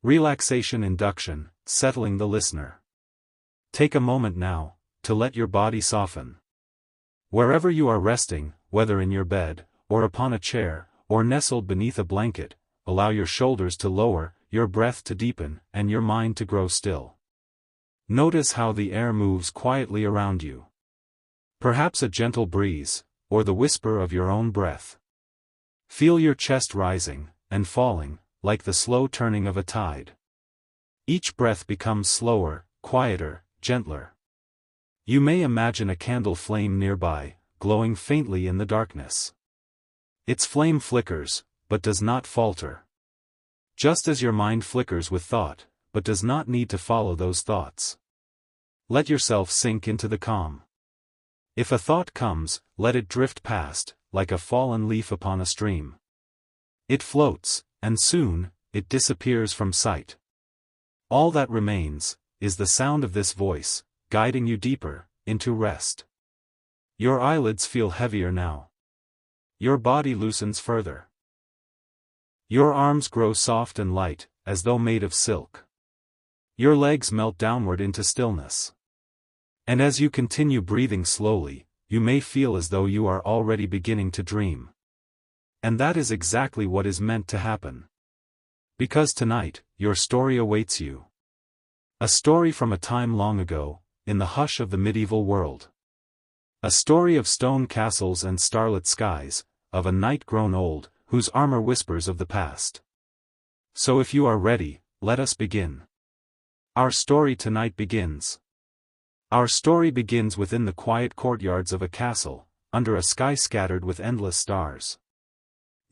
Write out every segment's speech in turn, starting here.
Relaxation induction, settling the listener. Take a moment now, to let your body soften. Wherever you are resting, whether in your bed, or upon a chair, or nestled beneath a blanket, allow your shoulders to lower, your breath to deepen, and your mind to grow still. Notice how the air moves quietly around you. Perhaps a gentle breeze, or the whisper of your own breath. Feel your chest rising, and falling, like the slow turning of a tide. Each breath becomes slower, quieter, gentler. You may imagine a candle flame nearby, glowing faintly in the darkness. Its flame flickers, but does not falter. Just as your mind flickers with thought, but does not need to follow those thoughts. Let yourself sink into the calm. If a thought comes, let it drift past, like a fallen leaf upon a stream. It floats, and soon, it disappears from sight. All that remains, is the sound of this voice, guiding you deeper, into rest. Your eyelids feel heavier now. Your body loosens further. Your arms grow soft and light, as though made of silk. Your legs melt downward into stillness. And as you continue breathing slowly, you may feel as though you are already beginning to dream. And that is exactly what is meant to happen. Because tonight, your story awaits you. A story from a time long ago, in the hush of the medieval world. A story of stone castles and starlit skies, of a knight grown old, whose armor whispers of the past. So if you are ready, let us begin. Our story tonight begins. Our story begins within the quiet courtyards of a castle, under a sky scattered with endless stars.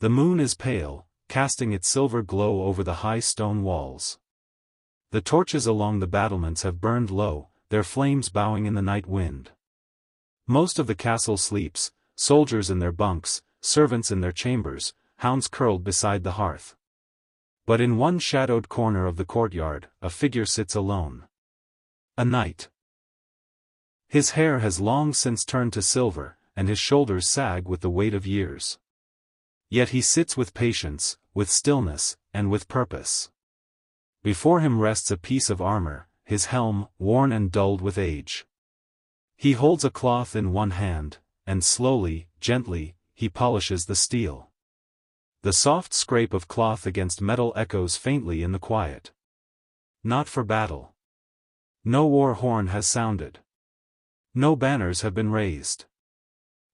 The moon is pale, casting its silver glow over the high stone walls. The torches along the battlements have burned low, their flames bowing in the night wind. Most of the castle sleeps, soldiers in their bunks, servants in their chambers, hounds curled beside the hearth. But in one shadowed corner of the courtyard, a figure sits alone. A knight. His hair has long since turned to silver, and his shoulders sag with the weight of years. Yet he sits with patience, with stillness, and with purpose. Before him rests a piece of armor, his helm, worn and dulled with age. He holds a cloth in one hand, and slowly, gently, he polishes the steel. The soft scrape of cloth against metal echoes faintly in the quiet. Not for battle. No war horn has sounded. No banners have been raised.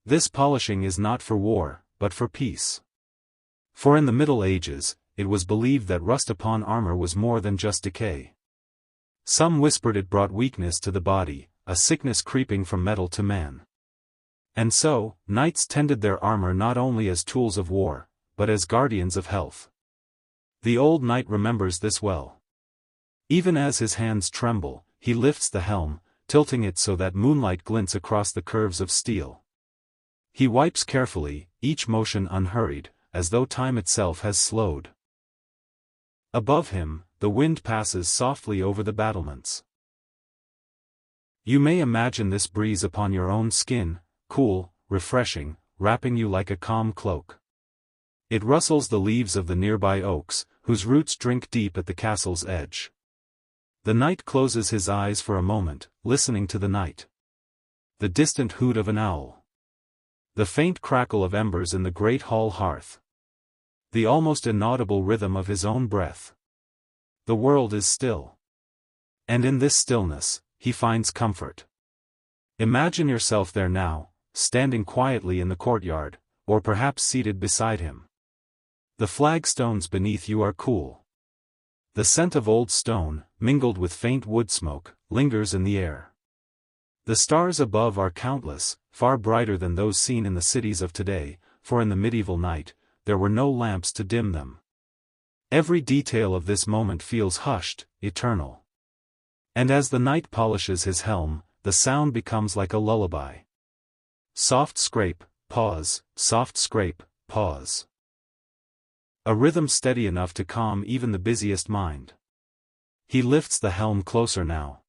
This polishing is not for war, but for peace. For in the Middle Ages, it was believed that rust upon armor was more than just decay. Some whispered it brought weakness to the body, a sickness creeping from metal to man. And so, knights tended their armor not only as tools of war, but as guardians of health. The old knight remembers this well. Even as his hands tremble, he lifts the helm, tilting it so that moonlight glints across the curves of steel. He wipes carefully, each motion unhurried, as though time itself has slowed. Above him, the wind passes softly over the battlements. You may imagine this breeze upon your own skin, cool, refreshing, wrapping you like a calm cloak. It rustles the leaves of the nearby oaks, whose roots drink deep at the castle's edge. The knight closes his eyes for a moment, listening to the night. The distant hoot of an owl. The faint crackle of embers in the great hall hearth. The almost inaudible rhythm of his own breath. The world is still. And in this stillness, he finds comfort. Imagine yourself there now, standing quietly in the courtyard, or perhaps seated beside him. The flagstones beneath you are cool. The scent of old stone, mingled with faint wood smoke, lingers in the air. The stars above are countless, far brighter than those seen in the cities of today, for in the medieval night, there were no lamps to dim them. Every detail of this moment feels hushed, eternal. And as the knight polishes his helm, the sound becomes like a lullaby. Soft scrape, pause, soft scrape, pause. A rhythm steady enough to calm even the busiest mind. He lifts the helm closer now.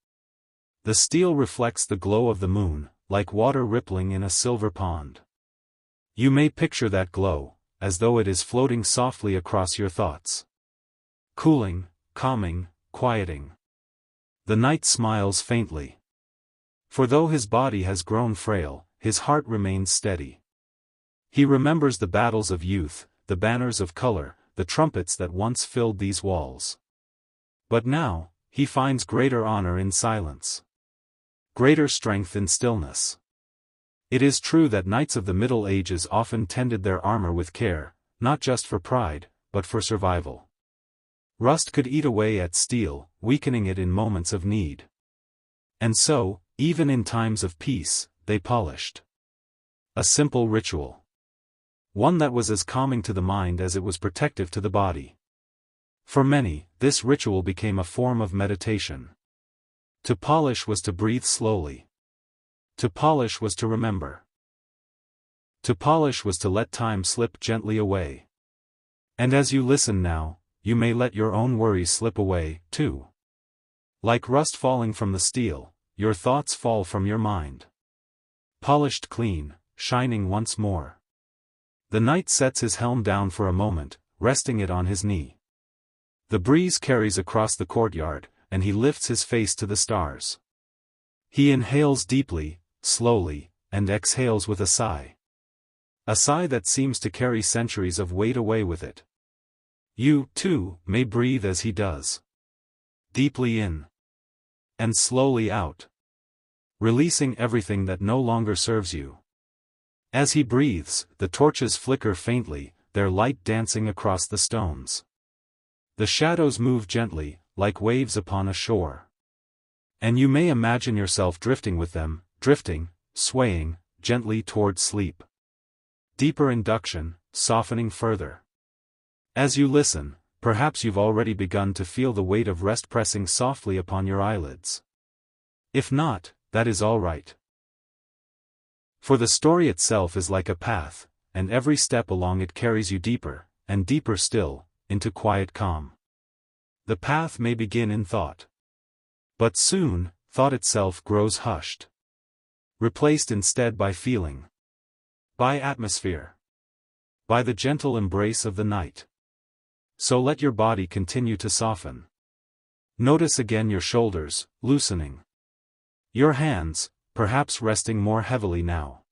The steel reflects the glow of the moon, like water rippling in a silver pond. You may picture that glow, as though it is floating softly across your thoughts. Cooling, calming, quieting. The knight smiles faintly. For though his body has grown frail, his heart remains steady. He remembers the battles of youth, the banners of color, the trumpets that once filled these walls. But now, he finds greater honor in silence. Greater strength in stillness. It is true that knights of the Middle Ages often tended their armor with care, not just for pride, but for survival. Rust could eat away at steel, weakening it in moments of need. And so, even in times of peace, they polished. A simple ritual. One that was as calming to the mind as it was protective to the body. For many, this ritual became a form of meditation. To polish was to breathe slowly. To polish was to remember. To polish was to let time slip gently away. And as you listen now, you may let your own worries slip away, too. Like rust falling from the steel, your thoughts fall from your mind. Polished clean, shining once more. The knight sets his helm down for a moment, resting it on his knee. The breeze carries across the courtyard, and he lifts his face to the stars. He inhales deeply, slowly, and exhales with a sigh. A sigh that seems to carry centuries of weight away with it. You, too, may breathe as he does. Deeply in. And slowly out. Releasing everything that no longer serves you. As he breathes, the torches flicker faintly, their light dancing across the stones. The shadows move gently, like waves upon a shore. And you may imagine yourself drifting with them, drifting, swaying, gently toward sleep. Deeper induction, softening further. As you listen, perhaps you've already begun to feel the weight of rest pressing softly upon your eyelids. If not, that is all right. For the story itself is like a path, and every step along it carries you deeper, and deeper still, into quiet calm. The path may begin in thought. But soon, thought itself grows hushed. Replaced instead by feeling. By atmosphere. By the gentle embrace of the night. So let your body continue to soften. Notice again your shoulders, loosening. Your hands, perhaps resting more heavily now.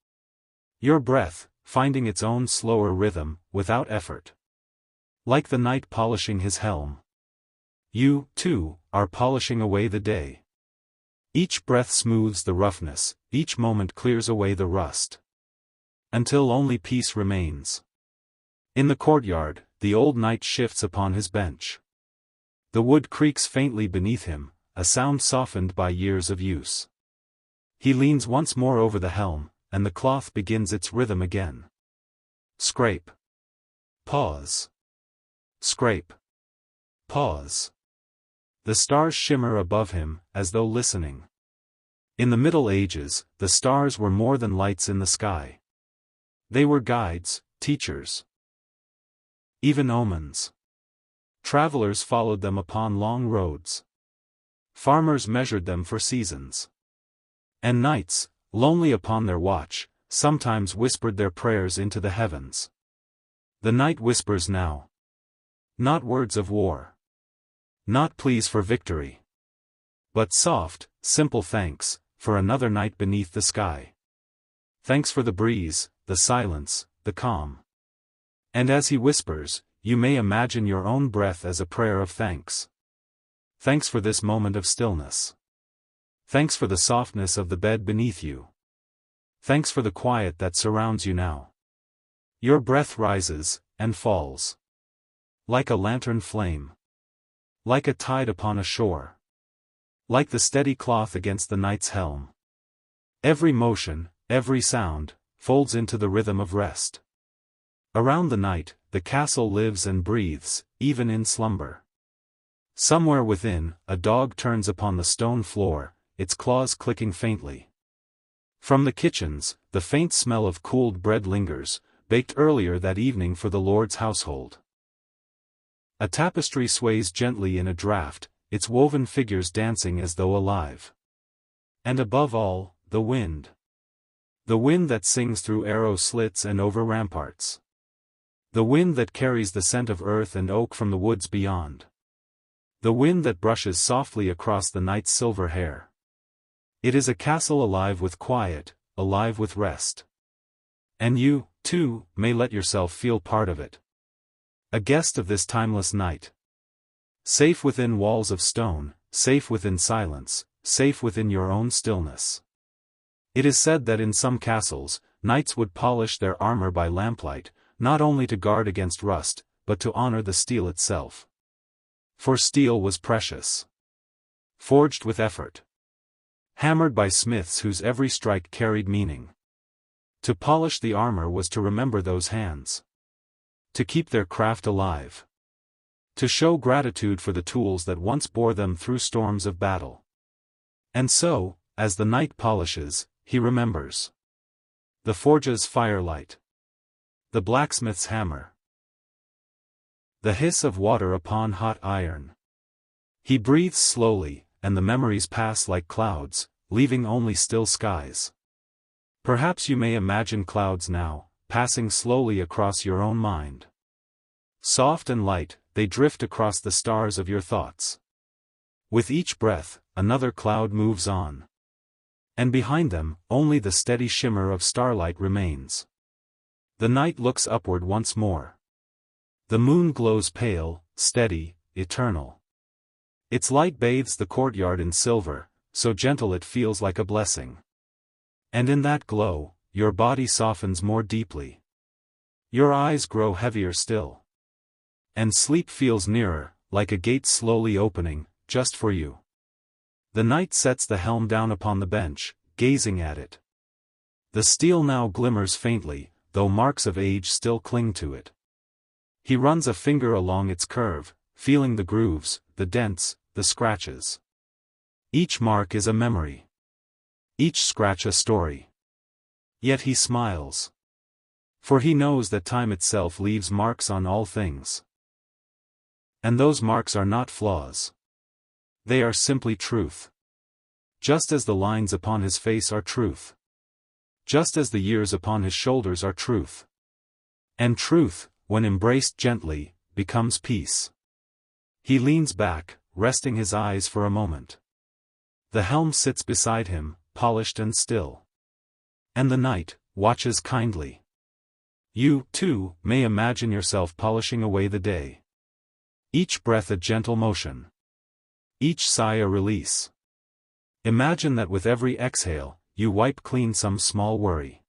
Your breath, finding its own slower rhythm, without effort. Like the knight polishing his helm. You, too, are polishing away the day. Each breath smooths the roughness, each moment clears away the rust. Until only peace remains. In the courtyard, the old knight shifts upon his bench. The wood creaks faintly beneath him, a sound softened by years of use. He leans once more over the helm, and the cloth begins its rhythm again. Scrape. Pause. Scrape. Pause. The stars shimmer above him, as though listening. In the Middle Ages, the stars were more than lights in the sky. They were guides, teachers. Even omens. Travelers followed them upon long roads. Farmers measured them for seasons. And knights, lonely upon their watch, sometimes whispered their prayers into the heavens. The knight whispers now. Not words of war. Not pleas for victory. But soft, simple thanks, for another night beneath the sky. Thanks for the breeze, the silence, the calm. And as he whispers, you may imagine your own breath as a prayer of thanks. Thanks for this moment of stillness. Thanks for the softness of the bed beneath you. Thanks for the quiet that surrounds you now. Your breath rises, and falls. Like a lantern flame. Like a tide upon a shore. Like the steady cloth against the knight's helm. Every motion, every sound, folds into the rhythm of rest. Around the knight, the castle lives and breathes, even in slumber. Somewhere within, a dog turns upon the stone floor, its claws clicking faintly. From the kitchens, the faint smell of cooled bread lingers, baked earlier that evening for the Lord's household. A tapestry sways gently in a draught, its woven figures dancing as though alive. And above all, the wind. The wind that sings through arrow slits and over ramparts. The wind that carries the scent of earth and oak from the woods beyond. The wind that brushes softly across the knight's silver hair. It is a castle alive with quiet, alive with rest. And you, too, may let yourself feel part of it. A guest of this timeless night. Safe within walls of stone, safe within silence, safe within your own stillness. It is said that in some castles, knights would polish their armor by lamplight, not only to guard against rust, but to honor the steel itself. For steel was precious. Forged with effort. Hammered by smiths whose every strike carried meaning. To polish the armor was to remember those hands. To keep their craft alive. To show gratitude for the tools that once bore them through storms of battle. And so, as the knight polishes, he remembers. The forge's firelight. The blacksmith's hammer. The hiss of water upon hot iron. He breathes slowly, and the memories pass like clouds, leaving only still skies. Perhaps you may imagine clouds now, passing slowly across your own mind. Soft and light, they drift across the stars of your thoughts. With each breath, another cloud moves on. And behind them, only the steady shimmer of starlight remains. The night looks upward once more. The moon glows pale, steady, eternal. Its light bathes the courtyard in silver, so gentle it feels like a blessing. And in that glow, your body softens more deeply. Your eyes grow heavier still. And sleep feels nearer, like a gate slowly opening, just for you. The knight sets the helm down upon the bench, gazing at it. The steel now glimmers faintly, though marks of age still cling to it. He runs a finger along its curve, feeling the grooves, the dents, the scratches. Each mark is a memory. Each scratch a story. Yet he smiles. For he knows that time itself leaves marks on all things. And those marks are not flaws. They are simply truth. Just as the lines upon his face are truth. Just as the years upon his shoulders are truth. And truth, when embraced gently, becomes peace. He leans back, resting his eyes for a moment. The helm sits beside him, polished and still. And the knight watches kindly. You, too, may imagine yourself polishing away the day. Each breath a gentle motion. Each sigh a release. Imagine that with every exhale, you wipe clean some small worry.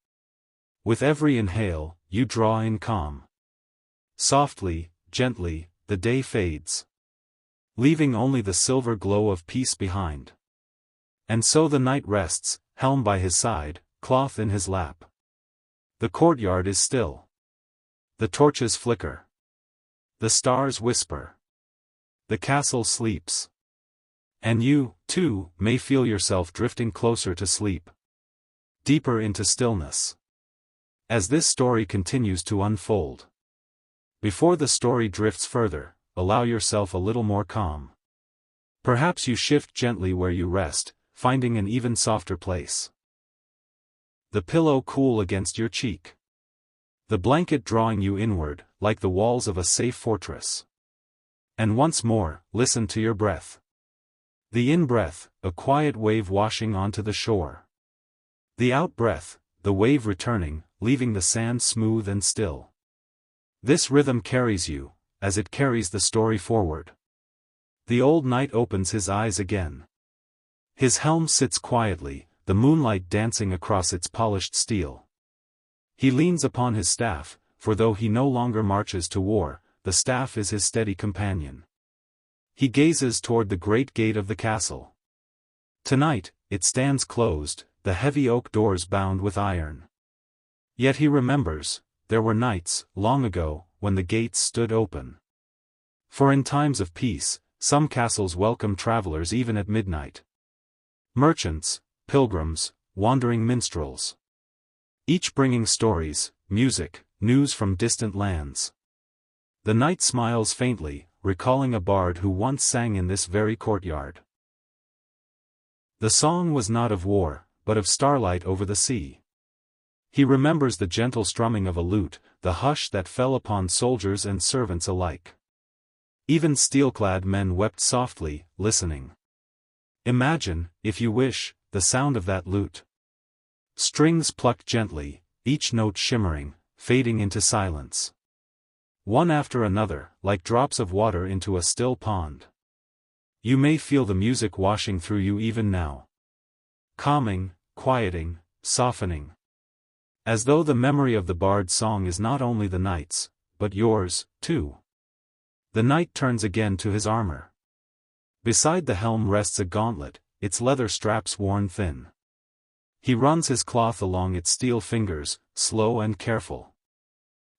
With every inhale, you draw in calm. Softly, gently, the day fades. Leaving only the silver glow of peace behind. And so the knight rests, helm by his side, cloth in his lap. The courtyard is still. The torches flicker. The stars whisper. The castle sleeps. And you, too, may feel yourself drifting closer to sleep. Deeper into stillness. As this story continues to unfold. Before the story drifts further, allow yourself a little more calm. Perhaps you shift gently where you rest, finding an even softer place. The pillow cool against your cheek. The blanket drawing you inward, like the walls of a safe fortress. And once more, listen to your breath. The in-breath, a quiet wave washing onto the shore. The out-breath, the wave returning, leaving the sand smooth and still. This rhythm carries you, as it carries the story forward. The old knight opens his eyes again. His helm sits quietly, the moonlight dancing across its polished steel. He leans upon his staff, for though he no longer marches to war, the staff is his steady companion. He gazes toward the great gate of the castle. Tonight, it stands closed, the heavy oak doors bound with iron. Yet he remembers, there were nights, long ago, when the gates stood open. For in times of peace, some castles welcome travelers even at midnight. Merchants, pilgrims, wandering minstrels. Each bringing stories, music, news from distant lands. The knight smiles faintly, recalling a bard who once sang in this very courtyard. The song was not of war, but of starlight over the sea. He remembers the gentle strumming of a lute, the hush that fell upon soldiers and servants alike. Even steel-clad men wept softly, listening. Imagine, if you wish, the sound of that lute. Strings plucked gently, each note shimmering, fading into silence. One after another, like drops of water into a still pond. You may feel the music washing through you even now. Calming, quieting, softening. As though the memory of the bard's song is not only the night's, but yours, too. The knight turns again to his armor. Beside the helm rests a gauntlet, its leather straps worn thin. He runs his cloth along its steel fingers, slow and careful.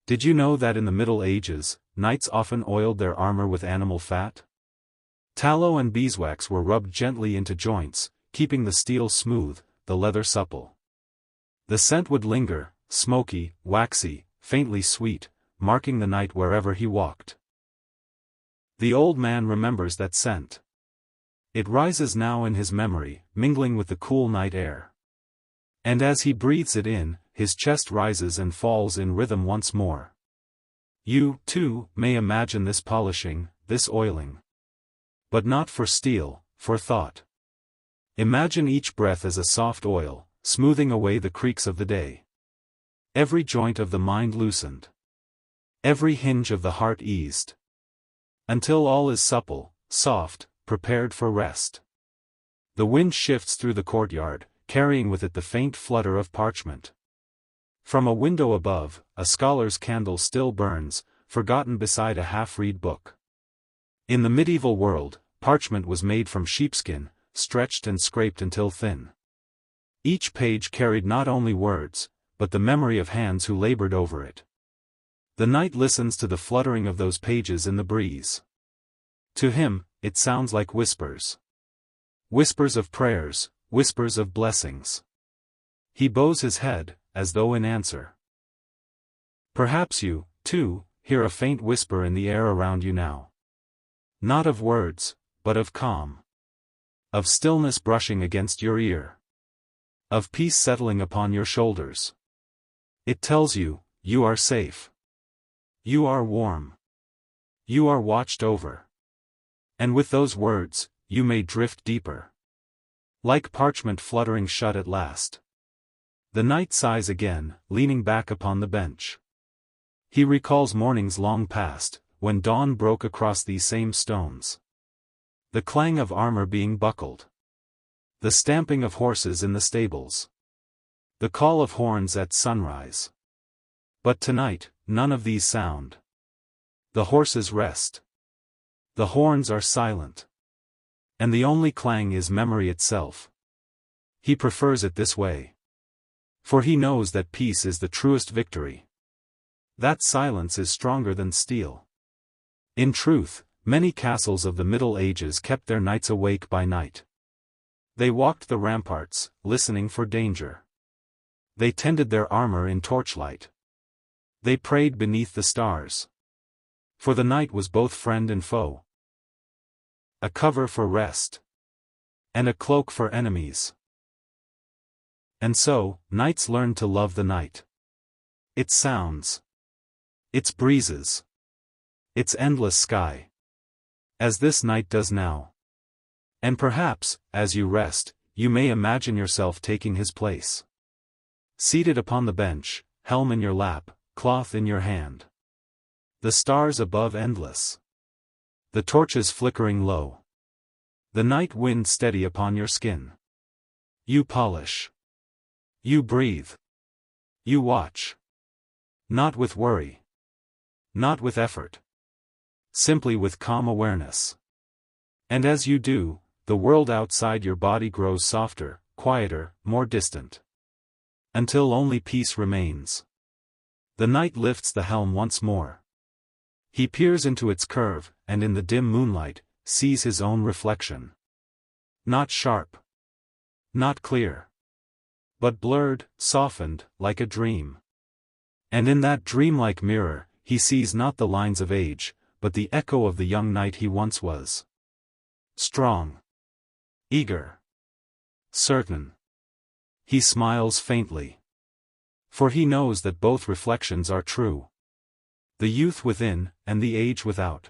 Did you know that in the Middle Ages, knights often oiled their armor with animal fat? Tallow and beeswax were rubbed gently into joints, keeping the steel smooth, the leather supple. The scent would linger, smoky, waxy, faintly sweet, marking the knight wherever he walked. The old man remembers that scent. It rises now in his memory, mingling with the cool night air. And as he breathes it in, his chest rises and falls in rhythm once more. You, too, may imagine this polishing, this oiling. But not for steel, for thought. Imagine each breath as a soft oil, smoothing away the creaks of the day. Every joint of the mind loosened. Every hinge of the heart eased. Until all is supple, soft, prepared for rest. The wind shifts through the courtyard, carrying with it the faint flutter of parchment. From a window above, a scholar's candle still burns, forgotten beside a half-read book. In the medieval world, parchment was made from sheepskin, stretched and scraped until thin. Each page carried not only words, but the memory of hands who labored over it. The knight listens to the fluttering of those pages in the breeze. To him, it sounds like whispers. Whispers of prayers, whispers of blessings. He bows his head, as though in answer. Perhaps you, too, hear a faint whisper in the air around you now. Not of words, but of calm. Of stillness brushing against your ear. Of peace settling upon your shoulders. It tells you, you are safe. You are warm. You are watched over. And with those words, you may drift deeper. Like parchment fluttering shut at last. The knight sighs again, leaning back upon the bench. He recalls mornings long past, when dawn broke across these same stones. The clang of armor being buckled. The stamping of horses in the stables. The call of horns at sunrise. But tonight, none of these sound. The horses rest. The horns are silent. And the only clang is memory itself. He prefers it this way. For he knows that peace is the truest victory. That silence is stronger than steel. In truth, many castles of the Middle Ages kept their knights awake by night. They walked the ramparts, listening for danger. They tended their armor in torchlight. They prayed beneath the stars. For the night was both friend and foe. A cover for rest. And a cloak for enemies. And so, knights learned to love the night. Its sounds. Its breezes. Its endless sky. As this night does now. And perhaps, as you rest, you may imagine yourself taking his place. Seated upon the bench, helm in your lap, cloth in your hand. The stars above endless. The torches flickering low. The night wind steady upon your skin. You polish. You breathe. You watch. Not with worry. Not with effort. Simply with calm awareness. And as you do, the world outside your body grows softer, quieter, more distant. Until only peace remains. The knight lifts the helm once more. He peers into its curve, and in the dim moonlight, sees his own reflection. Not sharp. Not clear. But blurred, softened, like a dream. And in that dreamlike mirror, he sees not the lines of age, but the echo of the young knight he once was. Strong. Eager. Certain. He smiles faintly. For he knows that both reflections are true. The youth within, and the age without.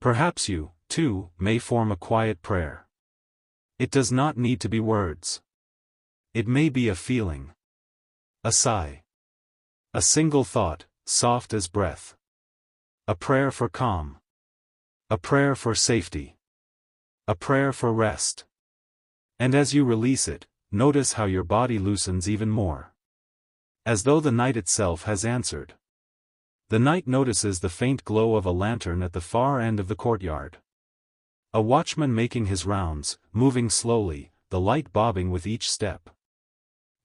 Perhaps you, too, may form a quiet prayer. It does not need to be words. It may be a feeling. A sigh. A single thought, soft as breath. A prayer for calm. A prayer for safety. A prayer for rest. And as you release it, notice how your body loosens even more. As though the night itself has answered. The night notices the faint glow of a lantern at the far end of the courtyard. A watchman making his rounds, moving slowly, the light bobbing with each step.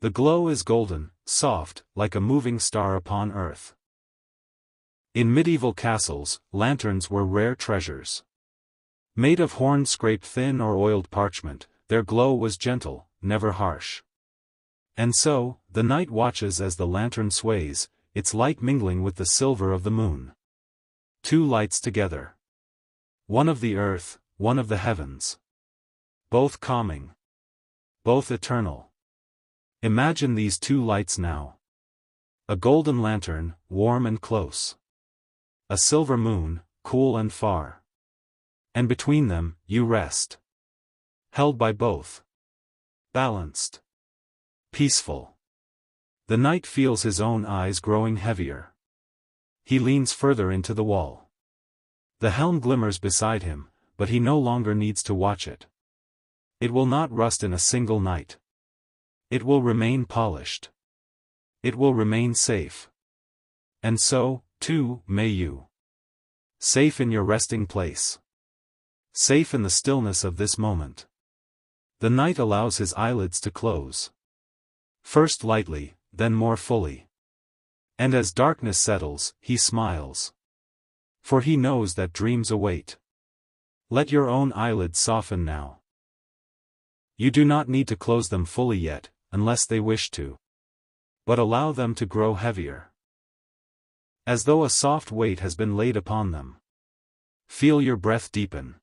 The glow is golden, soft, like a moving star upon earth. In medieval castles, lanterns were rare treasures. Made of horn scraped thin or oiled parchment, their glow was gentle, never harsh. And so, the night watches as the lantern sways, its light mingling with the silver of the moon. Two lights together. One of the earth, one of the heavens. Both calming. Both eternal. Imagine these two lights now. A golden lantern, warm and close. A silver moon, cool and far. And between them, you rest. Held by both. Balanced. Peaceful. The knight feels his own eyes growing heavier. He leans further into the wall. The helm glimmers beside him, but he no longer needs to watch it. It will not rust in a single night. It will remain polished. It will remain safe. And so, too, may you. Safe in your resting place. Safe in the stillness of this moment. The knight allows his eyelids to close. First lightly, then more fully. And as darkness settles, he smiles. For he knows that dreams await. Let your own eyelids soften now. You do not need to close them fully yet, unless they wish to. But allow them to grow heavier. As though a soft weight has been laid upon them. Feel your breath deepen.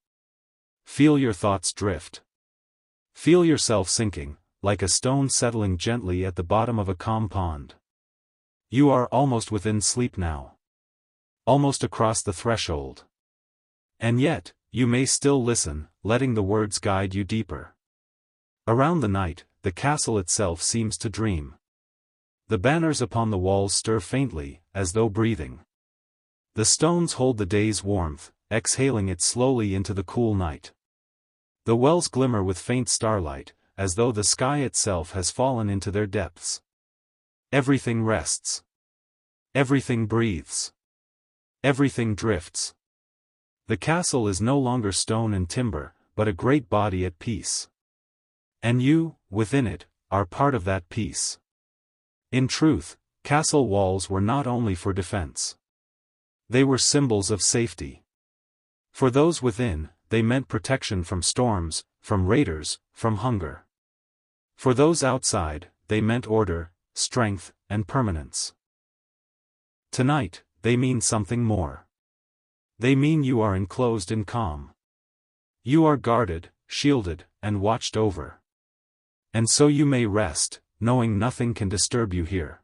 Feel your thoughts drift. Feel yourself sinking, like a stone settling gently at the bottom of a calm pond. You are almost within sleep now. Almost across the threshold. And yet, you may still listen, letting the words guide you deeper. Around the night, the castle itself seems to dream. The banners upon the walls stir faintly, as though breathing. The stones hold the day's warmth, exhaling it slowly into the cool night. The wells glimmer with faint starlight, as though the sky itself has fallen into their depths. Everything rests. Everything breathes. Everything drifts. The castle is no longer stone and timber, but a great body at peace. And you, within it, are part of that peace. In truth, castle walls were not only for defense. They were symbols of safety. For those within, they meant protection from storms, from raiders, from hunger. For those outside, they meant order, strength, and permanence. Tonight, they mean something more. They mean you are enclosed in calm. You are guarded, shielded, and watched over. And so you may rest, knowing nothing can disturb you here.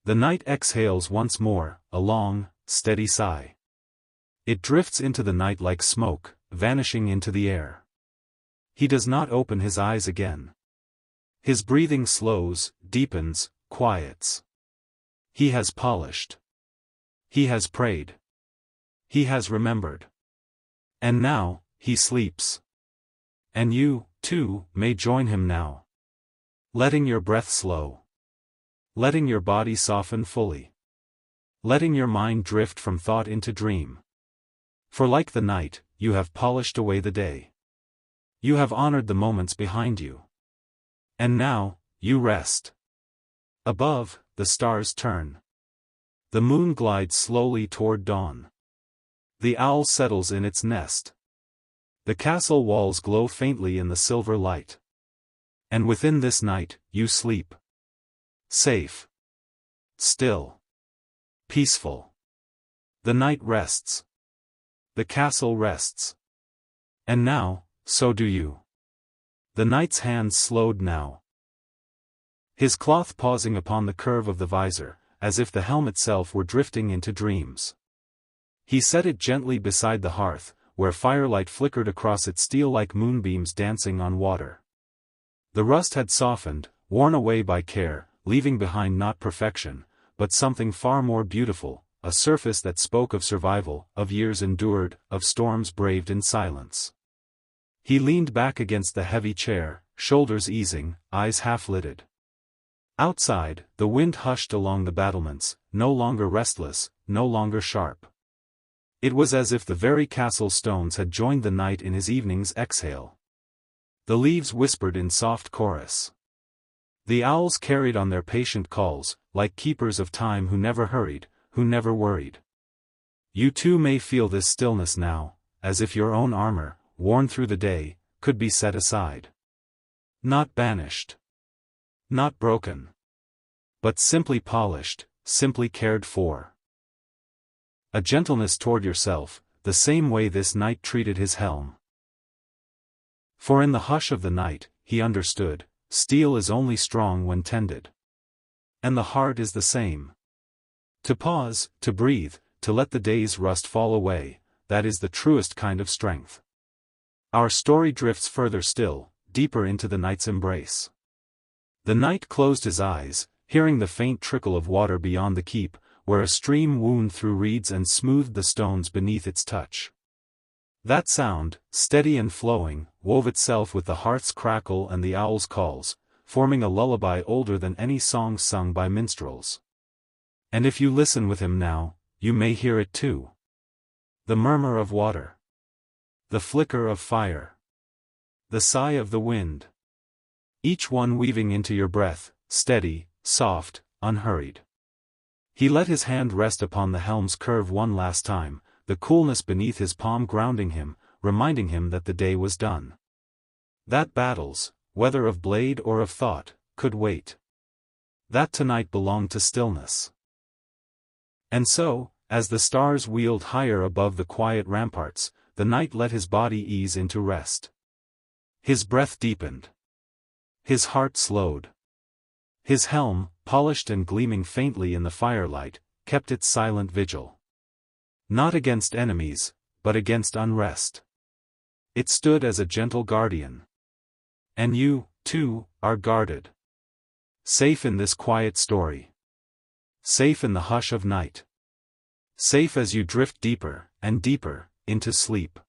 The night exhales once more, a long, steady sigh. It drifts into the night like smoke, vanishing into the air. He does not open his eyes again. His breathing slows, deepens, quiets. He has polished. He has prayed. He has remembered. And now, he sleeps. And you, too, may join him now. Letting your breath slow. Letting your body soften fully. Letting your mind drift from thought into dream. For like the night, you have polished away the day. You have honored the moments behind you. And now, you rest. Above, the stars turn. The moon glides slowly toward dawn. The owl settles in its nest. The castle walls glow faintly in the silver light. And within this night, you sleep. Safe. Still. Peaceful. The night rests. The castle rests. And now, so do you. The knight's hands slowed now. His cloth pausing upon the curve of the visor, as if the helm itself were drifting into dreams. He set it gently beside the hearth, where firelight flickered across its steel like moonbeams dancing on water. The rust had softened, worn away by care, leaving behind not perfection, but something far more beautiful, a surface that spoke of survival, of years endured, of storms braved in silence. He leaned back against the heavy chair, shoulders easing, eyes half-lidded. Outside, the wind hushed along the battlements, no longer restless, no longer sharp. It was as if the very castle stones had joined the night in his evening's exhale. The leaves whispered in soft chorus. The owls carried on their patient calls, like keepers of time who never hurried, who never worried. You too may feel this stillness now, as if your own armor, worn through the day, could be set aside. Not banished. Not broken. But simply polished, simply cared for. A gentleness toward yourself, the same way this night treated his Helm. For in the hush of the night, he understood, steel is only strong when tended. And the heart is the same. To pause, to breathe, to let the day's rust fall away, that is the truest kind of strength. Our story drifts further still, deeper into the night's embrace. The knight closed his eyes, hearing the faint trickle of water beyond the keep, where a stream wound through reeds and smoothed the stones beneath its touch. That sound, steady and flowing, wove itself with the hearth's crackle and the owl's calls, forming a lullaby older than any song sung by minstrels. And if you listen with him now, you may hear it too. The murmur of water. The flicker of fire. The sigh of the wind. Each one weaving into your breath, steady, soft, unhurried. He let his hand rest upon the helm's curve one last time, the coolness beneath his palm grounding him, reminding him that the day was done. That battles, whether of blade or of thought, could wait. That tonight belonged to stillness. And so, as the stars wheeled higher above the quiet ramparts, the knight let his body ease into rest. His breath deepened. His heart slowed. His helm, polished and gleaming faintly in the firelight, kept its silent vigil. Not against enemies, but against unrest. It stood as a gentle guardian. And you, too, are guarded. Safe in this quiet story. Safe in the hush of night. Safe as you drift deeper, and deeper, into sleep.